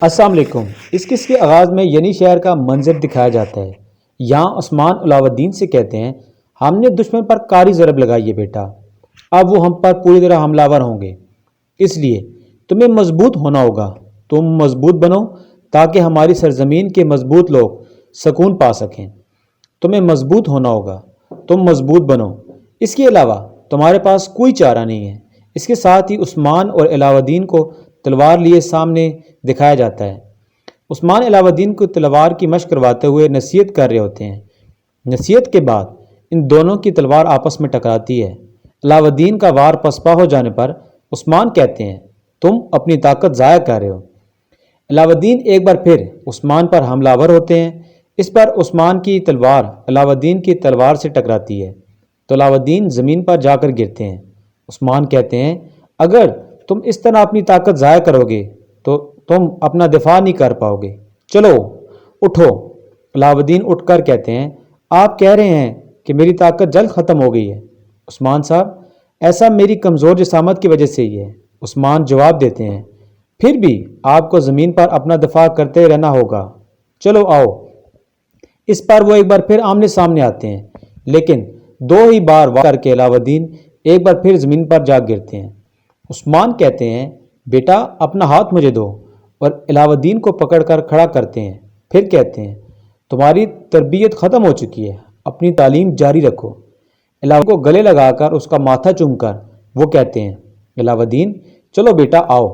السلام علیکم۔ اس قسط کے آغاز میں ینی شہر کا منظر دکھایا جاتا ہے۔ یہاں عثمان علاؤ الدین سے کہتے ہیں، ہم نے دشمن پر کاری ضرب لگائی ہے بیٹا، اب وہ ہم پر پوری طرح حملہ آور ہوں گے، اس لیے تمہیں مضبوط ہونا ہوگا۔ تم مضبوط بنو تاکہ ہماری سرزمین کے مضبوط لوگ سکون پا سکیں۔ تمہیں مضبوط ہونا ہوگا، تم مضبوط بنو، اس کے علاوہ تمہارے پاس کوئی چارہ نہیں ہے۔ اس کے ساتھ ہی عثمان اور علاؤ الدین کو تلوار لیے سامنے دکھایا جاتا ہے۔ عثمان علاؤ الدین کو تلوار کی مشق کرواتے ہوئے نصیحت کر رہے ہوتے ہیں۔ نصیحت کے بعد ان دونوں کی تلوار آپس میں ٹکراتی ہے۔ علاؤ الدین کا وار پسپا ہو جانے پر عثمان کہتے ہیں، تم اپنی طاقت ضائع کر رہے ہو۔ علاؤ الدین ایک بار پھر عثمان پر حملہ آور ہوتے ہیں۔ اس پر عثمان کی تلوار علاؤ الدین کی تلوار سے ٹکراتی ہے تو علاؤ الدین زمین پر جا کر گرتے ہیں۔ عثمان کہتے ہیں، اگر تم اس طرح اپنی طاقت ضائع کرو گے تو تم اپنا دفاع نہیں کر پاؤ گے، چلو اٹھو۔ علاؤ الدین اٹھ کر کہتے ہیں، آپ کہہ رہے ہیں کہ میری طاقت جلد ختم ہو گئی ہے۔ عثمان صاحب، ایسا میری کمزور جسامت کی وجہ سے ہی ہے۔ عثمان جواب دیتے ہیں، پھر بھی آپ کو زمین پر اپنا دفاع کرتے رہنا ہوگا، چلو آؤ۔ اس پر وہ ایک بار پھر آمنے سامنے آتے ہیں، لیکن دو ہی بار وار کر کے علاؤ الدین ایک بار پھر زمین پر جا گرتے ہیں۔ عثمان کہتے ہیں، بیٹا اپنا ہاتھ مجھے دو، اور علاؤ الدین کو پکڑ کر کھڑا کرتے ہیں۔ پھر کہتے ہیں، تمہاری تربیت ختم ہو چکی ہے، اپنی تعلیم جاری رکھو۔ علاؤ کو گلے لگا کر اس کا ماتھا چوم کر وہ کہتے ہیں، علاؤ الدین چلو بیٹا آؤ۔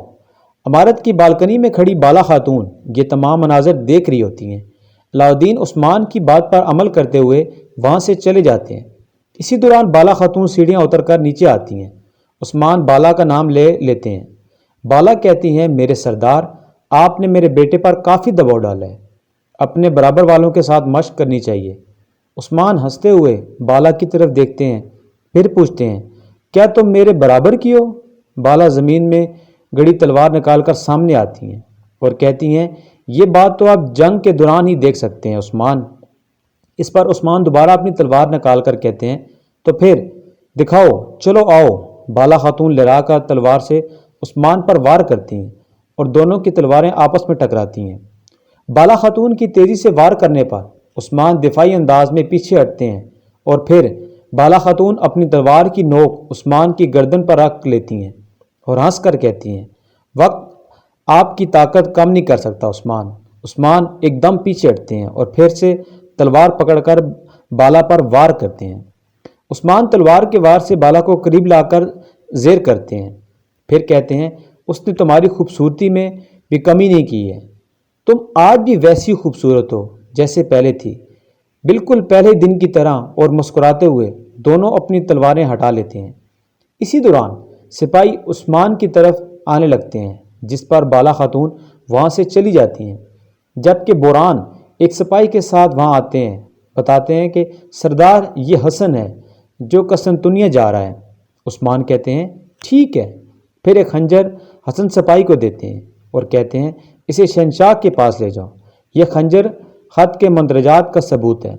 عمارت کی بالکنی میں کھڑی بالا خاتون یہ تمام مناظر دیکھ رہی ہوتی ہیں۔ علاؤ الدین عثمان کی بات پر عمل کرتے ہوئے وہاں سے چلے جاتے ہیں۔ اسی دوران بالا خاتون سیڑھیاں اتر کر نیچے آتی ہیں۔ عثمان بالا کا نام لے لیتے ہیں۔ بالا کہتی ہیں، میرے سردار، آپ نے میرے بیٹے پر کافی دباؤ ڈالا ہے، اپنے برابر والوں کے ساتھ مشق کرنی چاہیے۔ عثمان ہنستے ہوئے بالا کی طرف دیکھتے ہیں، پھر پوچھتے ہیں، کیا تم میرے برابر کی ہو؟ بالا زمین میں گڑی تلوار نکال کر سامنے آتی ہیں اور کہتی ہیں، یہ بات تو آپ جنگ کے دوران ہی دیکھ سکتے ہیں عثمان۔ اس پر عثمان دوبارہ اپنی تلوار نکال کر کہتے ہیں، تو پھر دکھاؤ، چلو آؤ۔ بالا خاتون لڑا کر تلوار سے عثمان پر وار کرتی ہیں اور دونوں کی تلواریں آپس میں ٹکراتی ہیں۔ بالا خاتون کی تیزی سے وار کرنے پر عثمان دفاعی انداز میں پیچھے ہٹتے ہیں اور پھر بالا خاتون اپنی تلوار کی نوک عثمان کی گردن پر رکھ لیتی ہیں اور ہنس کر کہتی ہیں، وقت آپ کی طاقت کم نہیں کر سکتا عثمان۔ عثمان ایک دم پیچھے ہٹتے ہیں اور پھر سے تلوار پکڑ کر بالا پر وار کرتے ہیں۔ عثمان تلوار کے وار سے بالا کو قریب لا کر زیر کرتے ہیں، پھر کہتے ہیں، اس نے تمہاری خوبصورتی میں بھی کمی نہیں کی ہے، تم آج بھی ویسی خوبصورت ہو جیسے پہلے تھی، بالکل پہلے دن کی طرح۔ اور مسکراتے ہوئے دونوں اپنی تلواریں ہٹا لیتے ہیں۔ اسی دوران سپاہی عثمان کی طرف آنے لگتے ہیں، جس پر بالا خاتون وہاں سے چلی جاتی ہیں، جبکہ بوران ایک سپاہی کے ساتھ وہاں آتے ہیں، بتاتے ہیں کہ سردار یہ حسن ہے جو قسطنطنیہ جا رہا ہے۔ عثمان کہتے ہیں، ٹھیک ہے۔ پھر ایک خنجر حسن سپاہی کو دیتے ہیں اور کہتے ہیں، اسے شہنشاہ کے پاس لے جاؤ، یہ خنجر خط کے مندرجات کا ثبوت ہے۔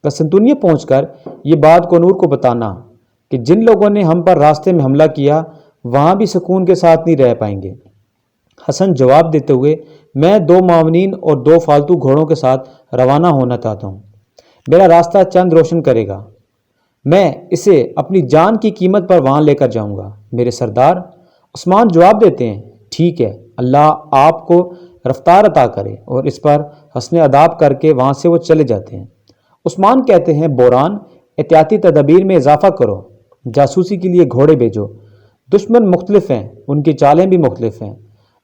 قسطنطنیہ پہنچ کر یہ بات کنور کو بتانا کہ جن لوگوں نے ہم پر راستے میں حملہ کیا وہاں بھی سکون کے ساتھ نہیں رہ پائیں گے۔ حسن جواب دیتے ہوئے، میں 2 معاونین اور 2 فالتو گھوڑوں کے ساتھ روانہ ہونا چاہتا ہوں، میرا راستہ چند روشن کرے گا، میں اسے اپنی جان کی قیمت پر وہاں لے کر جاؤں گا میرے سردار۔ عثمان جواب دیتے ہیں، ٹھیک ہے، اللہ آپ کو رفتار عطا کرے، اور اس پر حسن اداب کر کے وہاں سے وہ چلے جاتے ہیں۔ عثمان کہتے ہیں، بوران، احتیاطی تدابیر میں اضافہ کرو، جاسوسی کے لیے گھوڑے بھیجو، دشمن مختلف ہیں، ان کی چالیں بھی مختلف ہیں۔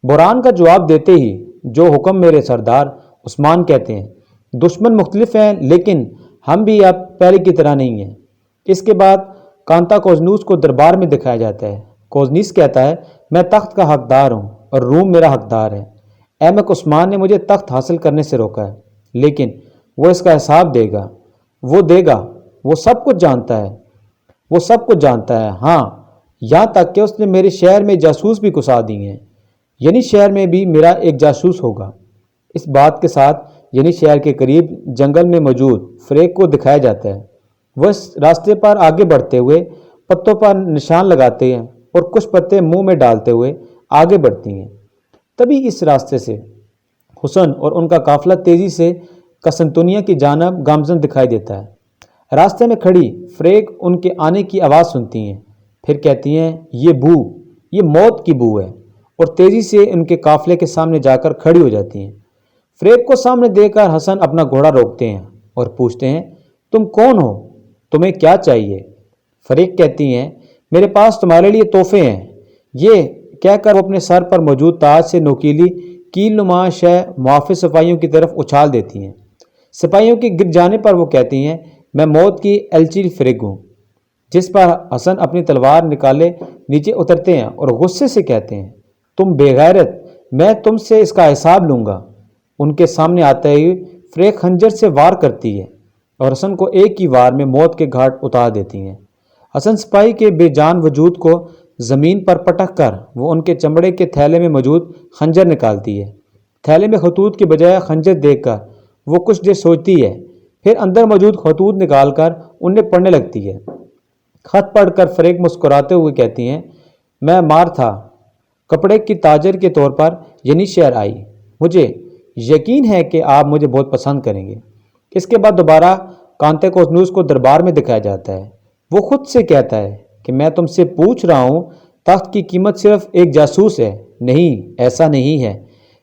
بوران کا جواب دیتے ہی، جو حکم میرے سردار۔ عثمان کہتے ہیں، دشمن مختلف ہیں لیکن ہم بھی اب پہلے کی طرح نہیں ہیں۔ اس کے بعد کانتا کوزنوس کو دربار میں دکھایا جاتا ہے۔ کوزنیس کہتا ہے، میں تخت کا حقدار ہوں اور روم میرا حقدار ہے۔ احمق عثمان نے مجھے تخت حاصل کرنے سے روکا ہے، لیکن وہ اس کا حساب دے گا، وہ سب کچھ جانتا ہے، وہ سب کچھ جانتا ہے، ہاں، یہاں تک کہ اس نے میرے شہر میں جاسوس بھی گھسا دیے ہیں، یعنی شہر میں بھی میرا ایک جاسوس ہوگا۔ اس بات کے ساتھ یعنی شہر کے قریب جنگل میں موجود فریق کو دکھایا جاتا ہے۔ وہ اس راستے پر آگے بڑھتے ہوئے پتوں پر نشان لگاتے ہیں اور کچھ پتے منہ میں ڈالتے ہوئے آگے بڑھتی ہیں۔ تبھی اس راستے سے حسن اور ان کا قافلہ تیزی سے قسطنطنیہ کی جانب گامزن دکھائی دیتا ہے۔ راستے میں کھڑی فریگ ان کے آنے کی آواز سنتی ہیں، پھر کہتی ہیں یہ موت کی بو ہے، اور تیزی سے ان کے قافلے کے سامنے جا کر کھڑی ہو جاتی ہیں۔ فریگ کو سامنے دیکھ کر حسن اپنا گھوڑا روکتے ہیں اور پوچھتے ہیں تم کون ہو؟ تمہیں کیا چاہیے؟ فریگ کہتی ہیں میرے پاس تمہارے لیے تحفے ہیں۔ یہ کہہ کر وہ اپنے سر پر موجود تاج سے نوکیلی کیل نما شے محافظ سپاہیوں کی طرف اچھال دیتی ہیں۔ سپاہیوں کے گر جانے پر وہ کہتی ہیں میں موت کی ایلچی فریگ ہوں، جس پر حسن اپنی تلوار نکالے نیچے اترتے ہیں اور غصے سے کہتے ہیں تم بے غیرت، میں تم سے اس کا حساب لوں گا۔ ان کے سامنے آتے ہی فریگ خنجر سے وار کرتی ہے اور حسن کو ایک ہی وار میں موت کے گھاٹ اتار دیتی ہیں۔ حسن سپاہی کے بے جان وجود کو زمین پر پٹک کر وہ ان کے چمڑے کے تھیلے میں موجود خنجر نکالتی ہے۔ تھیلے میں خطوط کے بجائے خنجر دیکھ کر وہ کچھ دیر سوچتی ہے، پھر اندر موجود خطوط نکال کر انہیں پڑھنے لگتی ہے۔ خط پڑھ کر فریگ مسکراتے ہوئے کہتی ہیں میں مارتھا کپڑے کی تاجر کے طور پر ینی شہر آئی، مجھے یقین ہے کہ آپ مجھے بہت پسند کریں گے۔ اس کے بعد دوبارہ کانتے کوزنوس کو دربار میں دکھایا جاتا ہے۔ وہ خود سے کہتا ہے کہ میں تم سے پوچھ رہا ہوں تخت کی قیمت صرف ایک جاسوس ہے؟ نہیں، ایسا نہیں ہے،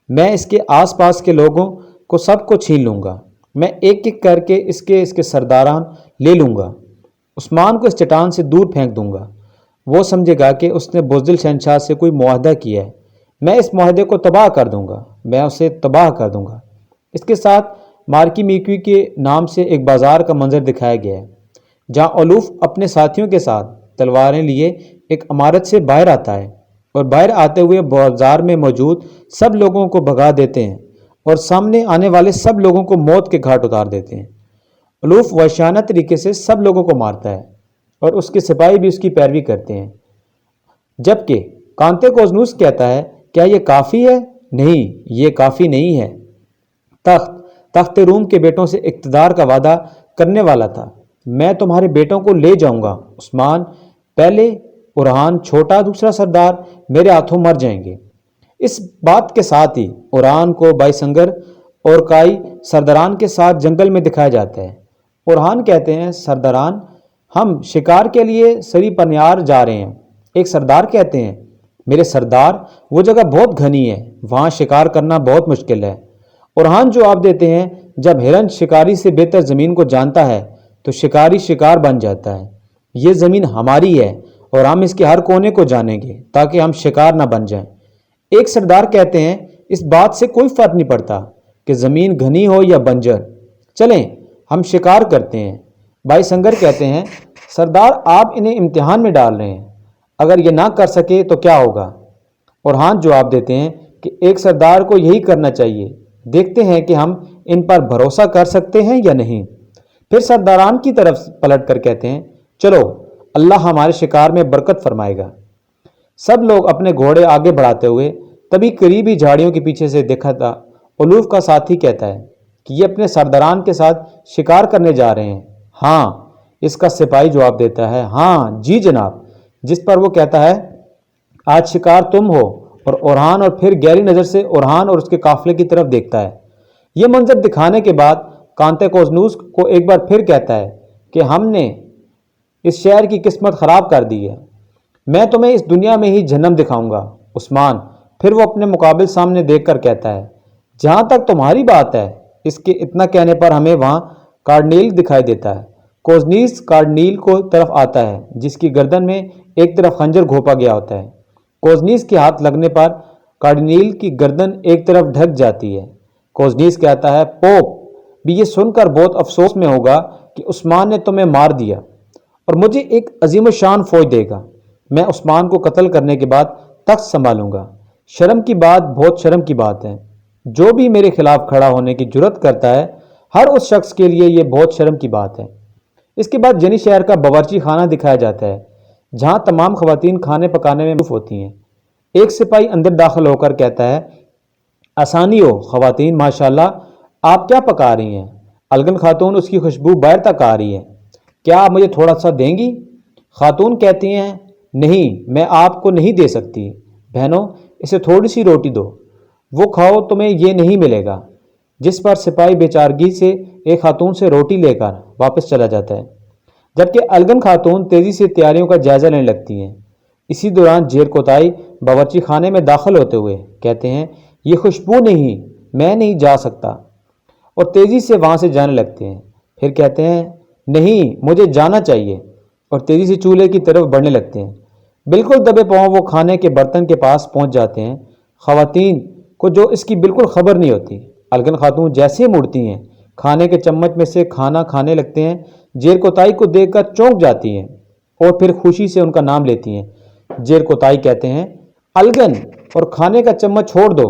میں اس کے آس پاس کے لوگوں کو سب کو چھین لوں گا، میں ایک ایک کر کے اس کے سرداران لے لوں گا، عثمان کو اس چٹان سے دور پھینک دوں گا، وہ سمجھے گا کہ اس نے بزدل شہنشاہ سے کوئی معاہدہ کیا ہے، میں اس معاہدے کو تباہ کر دوں گا، میں اسے تباہ کر دوں گا۔ اس کے ساتھ مارکی میکوی کے نام سے ایک بازار کا منظر دکھایا گیا ہے، جہاں اولوف اپنے ساتھیوں کے ساتھ تلواریں لیے ایک عمارت سے باہر آتا ہے اور باہر آتے ہوئے بازار میں موجود سب لوگوں کو بھگا دیتے ہیں اور سامنے آنے والے سب لوگوں کو موت کے گھاٹ اتار دیتے ہیں۔ اولوف وحشیانہ طریقے سے سب لوگوں کو مارتا ہے اور اس کے سپاہی بھی اس کی پیروی کرتے ہیں، جبکہ کانتے کوزنوس کہتا ہے کیا یہ کافی ہے؟ نہیں، یہ کافی نہیں ہے۔ تخت روم کے بیٹوں سے اقتدار کا وعدہ کرنے والا تھا، میں تمہارے بیٹوں کو لے جاؤں گا، عثمان پہلے، اورہان چھوٹا دوسرا سردار میرے ہاتھوں مر جائیں گے۔ اس بات کے ساتھ ہی اورہان کو بائسنگر اور کائی سرداران کے ساتھ جنگل میں دکھایا جاتا ہے۔ اورہان کہتے ہیں سرداران ہم شکار کے لیے سری پنیار جا رہے ہیں۔ ایک سردار کہتے ہیں میرے سردار وہ جگہ بہت گھنی ہے، وہاں شکار کرنا بہت مشکل ہے۔ اورہان جواب دیتے ہیں جب ہرن شکاری سے بہتر زمین کو جانتا ہے تو شکاری شکار بن جاتا ہے، یہ زمین ہماری ہے اور ہم اس کے ہر کونے کو جانیں گے تاکہ ہم شکار نہ بن جائیں۔ ایک سردار کہتے ہیں اس بات سے کوئی فرق نہیں پڑتا کہ زمین گھنی ہو یا بنجر، چلیں ہم شکار کرتے ہیں۔ بائی سنگر کہتے ہیں سردار آپ انہیں امتحان میں ڈال رہے ہیں، اگر یہ نہ کر سکے تو کیا ہوگا؟ اورہان جواب دیتے ہیں کہ ایک سردار کو یہی کرنا چاہیے، دیکھتے ہیں کہ ہم ان پر بھروسہ کر سکتے ہیں یا نہیں۔ پھر سرداران کی طرف پلٹ کر کہتے ہیں چلو اللہ ہمارے شکار میں برکت فرمائے گا۔ سب لوگ اپنے گھوڑے آگے بڑھاتے ہوئے تبھی قریبی جھاڑیوں کے پیچھے سے دیکھا تھا اولوف کا ساتھی کہتا ہے کہ یہ اپنے سرداران کے ساتھ شکار کرنے جا رہے ہیں۔ ہاں، اس کا سپاہی جواب دیتا ہے ہاں جی جناب، جس پر وہ کہتا ہے آج شکار تم ہو، اور اورہان اور پھر گہری نظر سے اورہان اور اس کے قافلے کی طرف دیکھتا ہے۔ یہ منظر دکھانے کے بعد کانتے کوزنوس کو ایک بار پھر کہتا ہے کہ ہم نے اس شہر کی قسمت خراب کر دی ہے، میں تمہیں اس دنیا میں ہی جہنم دکھاؤں گا عثمان۔ پھر وہ اپنے مقابل سامنے دیکھ کر کہتا ہے جہاں تک تمہاری بات ہے، اس کے اتنا کہنے پر ہمیں وہاں کارڈنیل دکھائی دیتا ہے۔ کوزنیس کارڈنیل کو طرف آتا ہے جس کی گردن میں ایک طرف خنجر گھونپا گیا ہوتا ہے۔ کوزنیس کے ہاتھ لگنے پر کارڈنیل کی گردن ایک طرف ڈھک جاتی ہے۔ کوزنیس کہتا ہے پوپ بھی یہ سن کر بہت افسوس میں ہوگا کہ عثمان نے تمہیں مار دیا اور مجھے ایک عظیم الشان فوج دے گا، میں عثمان کو قتل کرنے کے بعد تخت سنبھالوں گا۔ شرم کی بات، بہت شرم کی بات ہے، جو بھی میرے خلاف کھڑا ہونے کی جرت کرتا ہے ہر اس شخص کے لیے یہ بہت شرم کی بات ہے۔ اس کے بعد جنی شہر کا باورچی خانہ دکھایا جاتا ہے جہاں تمام خواتین کھانے پکانے میں مصروف ہوتی ہیں۔ ایک سپاہی اندر داخل ہو کر کہتا ہے آسانی ہو خواتین، ماشاءاللہ آپ کیا پکا رہی ہیں؟ الگن خاتون اس کی خوشبو باہر تک آ رہی ہے، کیا آپ مجھے تھوڑا سا دیں گی؟ خاتون کہتی ہیں نہیں، میں آپ کو نہیں دے سکتی، بہنوں اسے تھوڑی سی روٹی دو۔ وہ کھاؤ تمہیں یہ نہیں ملے گا۔ جس پر سپاہی بیچارگی سے ایک خاتون سے روٹی لے کر واپس چلا جاتا ہے، جبکہ الگن خاتون تیزی سے تیاریوں کا جائزہ لینے لگتی ہیں۔ اسی دوران جیر کوتائی باورچی خانے میں داخل ہوتے ہوئے کہتے ہیں، یہ خوشبو نہیں، میں نہیں جا سکتا، اور تیزی سے وہاں سے جانے لگتے ہیں۔ پھر کہتے ہیں، نہیں مجھے جانا چاہیے، اور تیزی سے چولہے کی طرف بڑھنے لگتے ہیں۔ بالکل دبے پاؤں وہ کھانے کے برتن کے پاس پہنچ جاتے ہیں۔ خواتین کو جو اس کی بالکل خبر نہیں ہوتی۔ الگن خاتون جیسے ہی مڑتی ہیں، کھانے کے چمچ میں سے کھانا کھانے لگتے ہیں۔ جیر کوتائی کو دیکھ کر چونک جاتی ہیں اور پھر خوشی سے ان کا نام لیتی ہیں۔ جیر کوتائی کہتے ہیں، الگن، اور کھانے کا چمچ چھوڑ دو۔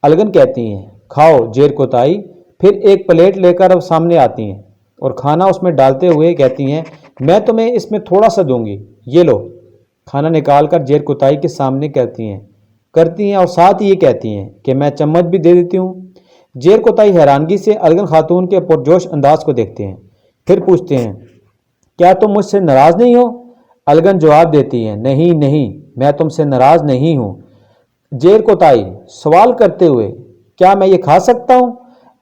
الگن کہتی ہیں، کھاؤ۔ جیر کوتائی پھر ایک پلیٹ لے کر اب سامنے آتی ہیں اور کھانا اس میں ڈالتے ہوئے کہتی ہیں، میں تمہیں اس میں تھوڑا سا دوں گی، یہ لو۔ کھانا نکال کر جیر کوتائی کے سامنے کرتی ہیں اور ساتھ ہی یہ کہتی ہیں کہ میں چمچ بھی دے دیتی ہوں۔ جیر کوتائی حیرانگی سے الگن خاتون کے پرجوش انداز کو دیکھتے ہیں، پھر پوچھتے ہیں، کیا تم مجھ سے ناراض نہیں ہو؟ الگن جواب دیتی ہیں، نہیں نہیں، میں تم سے ناراض نہیں ہوں۔ جیر کوتائی سوال کرتے ہوئے، کیا میں یہ کھا سکتا ہوں؟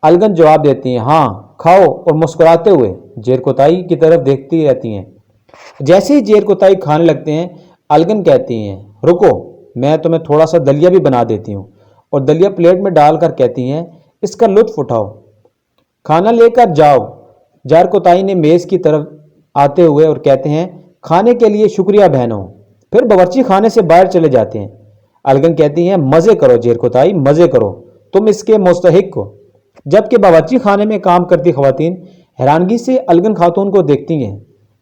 الگن جواب دیتی ہیں، ہاں کھاؤ، اور مسکراتے ہوئے جیر کوتائی کی طرف دیکھتی رہتی ہیں۔ جیسے ہی جیر کوتائی کھانے لگتے ہیں، الگن کہتی ہیں، رکو، میں تمہیں تھوڑا سا دلیا بھی بنا دیتی ہوں، اور دلیا پلیٹ میں ڈال کر کہتی ہیں، اس کا لطف اٹھاؤ، کھانا لے کر جاؤ۔ جیر کوتائی نے میز کی طرف آتے ہوئے اور کہتے ہیں، کھانے کے لیے شکریہ بہنوں، پھر باورچی خانے سے باہر چلے جاتے ہیں۔ الگن کہتی ہیں، مزے کرو جیر کوتائی، مزے کرو، تم اس کے مستحق ہو۔ جبکہ باورچی خانے میں کام کرتی خواتین حیرانگی سے الگن خاتون کو دیکھتی ہیں۔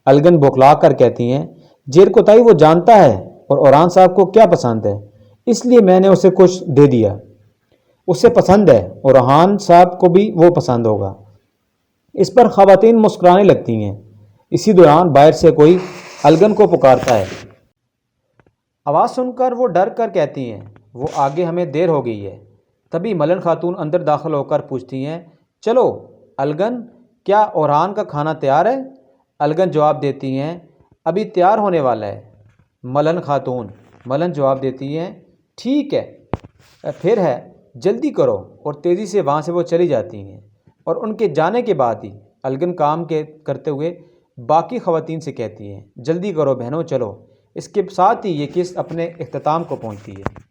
الگن بوکھلا کر کہتی ہیں، جیر کوتائی وہ جانتا ہے اور اوران صاحب کو کیا پسند ہے، اس لیے میں نے اسے کچھ دے دیا، اسے پسند ہے اور اوران صاحب کو بھی وہ پسند ہوگا۔ اس پر خواتین مسکرانے لگتی ہیں۔ اسی دوران باہر سے کوئی الگن کو پکارتا ہے۔ آواز سن کر وہ ڈر کر کہتی ہیں، وہ آگے، ہمیں دیر ہو گئی ہے۔ تبھی ملن خاتون اندر داخل ہو کر پوچھتی ہیں، چلو الگن، کیا اوران کا کھانا تیار ہے؟ الگن جواب دیتی ہیں، ابھی تیار ہونے والا ہے۔ ملن جواب دیتی ہیں، ٹھیک ہے پھر ہے، جلدی کرو، اور تیزی سے وہاں سے وہ چلی جاتی ہیں۔ اور ان کے جانے کے بعد ہی الگن کام کرتے ہوئے باقی خواتین سے کہتی ہیں، جلدی کرو بہنوں، چلو۔ اس کے ساتھ ہی یہ قسط اپنے اختتام کو پہنچتی ہے۔